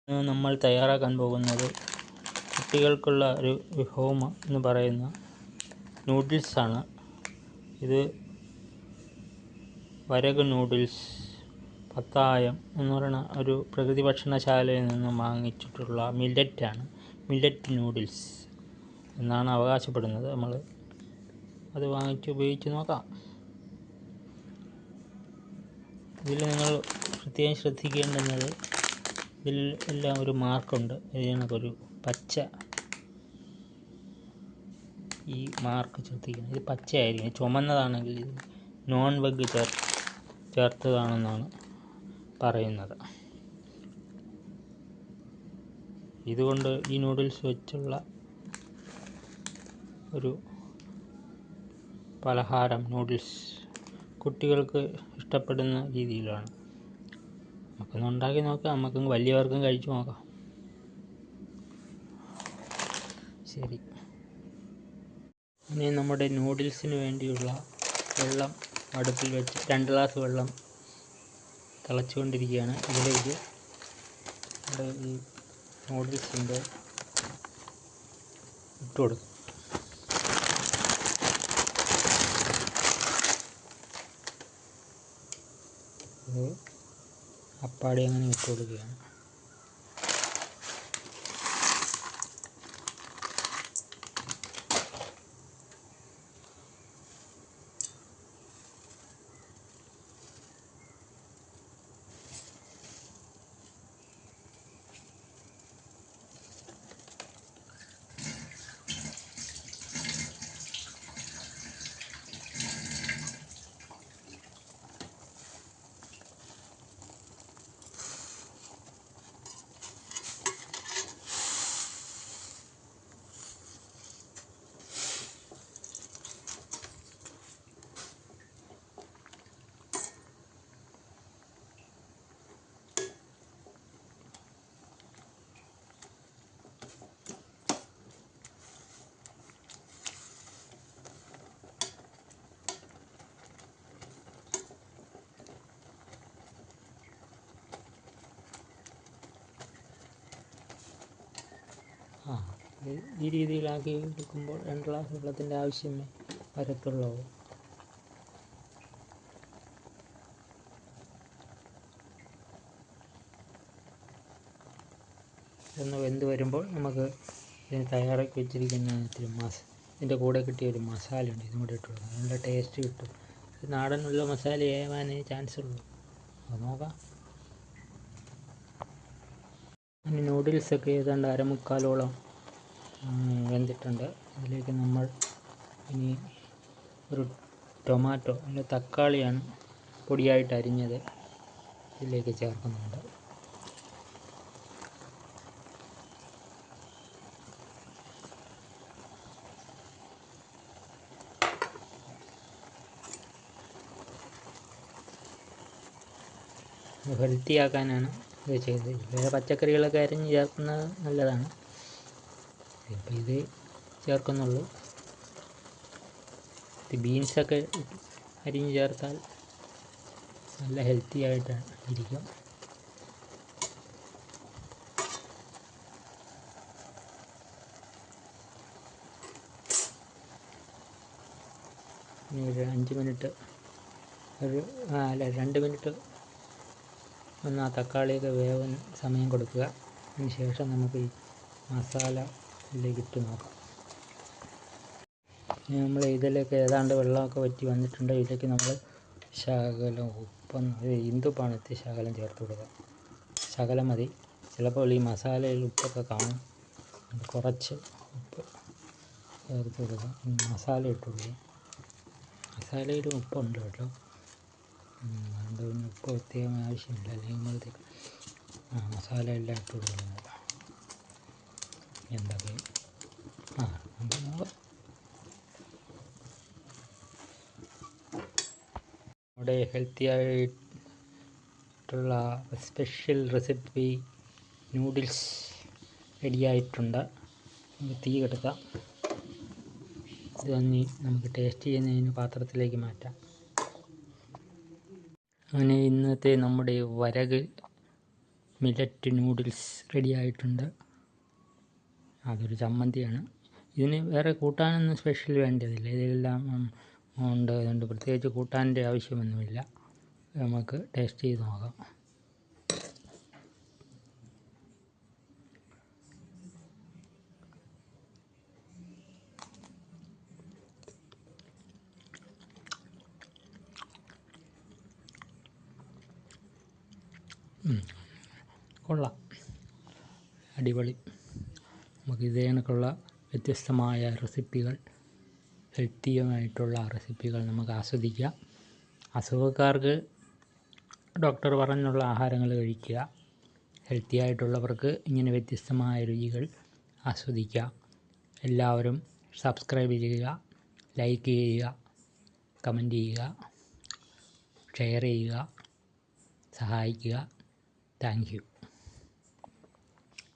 നമ്മൾ തയ്യാറാക്കാൻ പോകുന്നത് കുട്ടികൾക്കുള്ള ഒരു വിഭവം എന്ന് പറയുന്ന നൂഡിൽസാണ്. ഇത് വരക് നൂഡിൽസ് പത്തായം എന്ന് പറയുന്ന ഒരു പ്രകൃതി ഭക്ഷണശാലയിൽ നിന്നും വാങ്ങിച്ചിട്ടുള്ള മില്ലറ്റ് നൂഡിൽസ് എന്നാണ് അവകാശപ്പെടുന്നത്. നമ്മൾ അത് വാങ്ങിച്ച് ഉപയോഗിച്ച് നോക്കാം. ഇതിൽ നിങ്ങൾ പ്രത്യേകം ശ്രദ്ധിക്കേണ്ടുന്നത്, ഇതിൽ എല്ലാം ഒരു മാർക്കുണ്ട്. ഇതിനൊരു പച്ച ഈ മാർക്ക് ശ്രദ്ധിക്കണം. ഇത് പച്ചയായിരിക്കും. ചുമന്നതാണെങ്കിൽ ഇത് നോൺ വെഗ് ചേർത്തതാണെന്നാണ് പറയുന്നത്. ഇതുകൊണ്ട് ഈ നൂഡിൽസ് വെച്ചുള്ള ഒരു പലഹാരം നൂഡിൽസ് കുട്ടികൾക്ക് ഇഷ്ടപ്പെടുന്ന രീതിയിലാണ്. നമുക്കൊന്ന് ഉണ്ടാക്കി നോക്കാം. നമുക്കും വലിയവർക്കും കഴിച്ചു നോക്കാം. ശരി, ഇനി നമ്മുടെ നൂഡിൽസിന് വേണ്ടിയുള്ള വെള്ളം അടുപ്പിൽ വെച്ച് 2 ഗ്ലാസ് വെള്ളം തിളച്ചുകൊണ്ടിരിക്കുകയാണ്. ഇതിലേക്ക് ഈ നൂഡിൽസിൻ്റെ ഇട്ട് കൊടുക്കും. ഇത് അപ്പാടി അങ്ങനെ ഇട്ട് കൊടുക്കുകയാണ്. ഈ രീതിയിലാക്കി എടുക്കുമ്പോൾ 2 ഗ്ലാസ് വെള്ളത്തിൻ്റെ ആവശ്യമേ വരത്തുള്ളൂ. ഇതൊന്ന് വെന്ത് വരുമ്പോൾ നമുക്ക് ഇതിന് തയ്യാറാക്കി വെച്ചിരിക്കുന്ന ഇതിൻ്റെ കൂടെ കിട്ടിയ ഒരു മസാല ഉണ്ട്. ഇതും കൂടെ ഇട്ട് കൊടുക്കാം. നല്ല ടേസ്റ്റ് കിട്ടും. ഇത് നാടനുള്ള മസാലയാവാനേ ചാൻസ് ഉള്ളൂ. അത് നോക്കാം. ഇനി നൂഡിൽസൊക്കെ ഏതാണ്ട് 1/4 വെന്തിട്ടുണ്ട്. അതിലേക്ക് നമ്മൾ ഇനി ഒരു ടൊമാറ്റോ അല്ല തക്കാളിയാണ് പൊടിയായിട്ട് അരിഞ്ഞത് ഇതിലേക്ക് ചേർക്കുന്നുണ്ട്. ഹെൽത്തിയാക്കാനാണ് ഇത് ചെയ്തത്. വേറെ പച്ചക്കറികളൊക്കെ അരിഞ്ഞ് ചേർക്കുന്നത് നല്ലതാണ്. ഇപ്പോൾ ഇത് ചേർക്കുന്നുള്ളൂ. ബീൻസൊക്കെ അരിഞ്ഞ് ചേർത്താൽ നല്ല ഹെൽത്തി ആയിട്ട് ഇരിക്കും. ഇനി ഒരു 5 മിനിറ്റ് 2 മിനിറ്റ് ഒന്ന് ആ തക്കാളിയൊക്കെ വേവാൻ സമയം കൊടുക്കുക. അതിന് ശേഷം നമുക്ക് ഈ മസാല ഇതിലേക്ക് ഇട്ട് നോക്കാം. നമ്മൾ ഇതിലേക്ക് ഏതാണ്ട് വെള്ളമൊക്കെ വറ്റി വന്നിട്ടുണ്ട്. ഇതിലേക്ക് നമ്മൾ ശകലം ഇന്ദുപ്പാണ് ശകലം ചേർത്ത് കൊടുക്കുക. ശകലം മതി. ചിലപ്പോൾ ഈ മസാലയിൽ ഉപ്പൊക്കെ കാണും. കുറച്ച് ഉപ്പ് ചേർത്ത് കൊടുക്കുക. മസാല ഇട്ട് കൊടുക്കുക. മസാലയിൽ ഉപ്പുണ്ട് കേട്ടോ. അതുകൊണ്ട് പിന്നെ ഉപ്പ് പ്രത്യേകം ആവശ്യമില്ല. അല്ലെങ്കിൽ നമ്മളത്തേക്ക് മസാല എല്ലാം ഇട്ട് കൊടുക്കുന്നത് എന്തൊക്കെ നമ്മുടെ ഹെൽത്തി ആയിട്ടുള്ള സ്പെഷ്യൽ റെസിപ്പി നൂഡിൽസ് റെഡിയായിട്ടുണ്ട്. നമുക്ക് തീ കെടുക്കാം. ഇതൊന്ന് നമുക്ക് ടേസ്റ്റ് ചെയ്യുന്നതിന് പാത്രത്തിലേക്ക് മാറ്റാം. അങ്ങനെ ഇന്നത്തെ നമ്മുടെ വരക് മില്ലറ്റ് നൂഡിൽസ് റെഡി ആയിട്ടുണ്ട്. അതൊരു ചമ്മന്തിയാണ്. ഇതിന് വേറെ കൂട്ടാനൊന്നും സ്പെഷ്യൽ വേണ്ടതില്ല, ഇതെല്ലാം ഉണ്ട്. അതുകൊണ്ട് പ്രത്യേകിച്ച് കൂട്ടാൻ്റെ ആവശ്യമൊന്നുമില്ല. നമുക്ക് ടേസ്റ്റ് ചെയ്ത് നോക്കാം. കൊള്ളാം, അടിപൊളി. നമുക്ക് ഇതേ കണക്കുള്ള വ്യത്യസ്തമായ റെസിപ്പികൾ, ഹെൽത്തിയുമായിട്ടുള്ള റെസിപ്പികൾ നമുക്ക് ആസ്വദിക്കാം. അസുഖക്കാർക്ക് ഡോക്ടർ പറഞ്ഞുള്ള ആഹാരങ്ങൾ കഴിക്കുക. ഹെൽത്തി ആയിട്ടുള്ളവർക്ക് ഇങ്ങനെ വ്യത്യസ്തമായ രുചികൾ ആസ്വദിക്കുക. എല്ലാവരും സബ്സ്ക്രൈബ് ചെയ്യുക, ലൈക്ക് ചെയ്യുക, കമൻറ്റ് ചെയ്യുക, ഷെയർ ചെയ്യുക, സഹായിക്കുക. Thank you.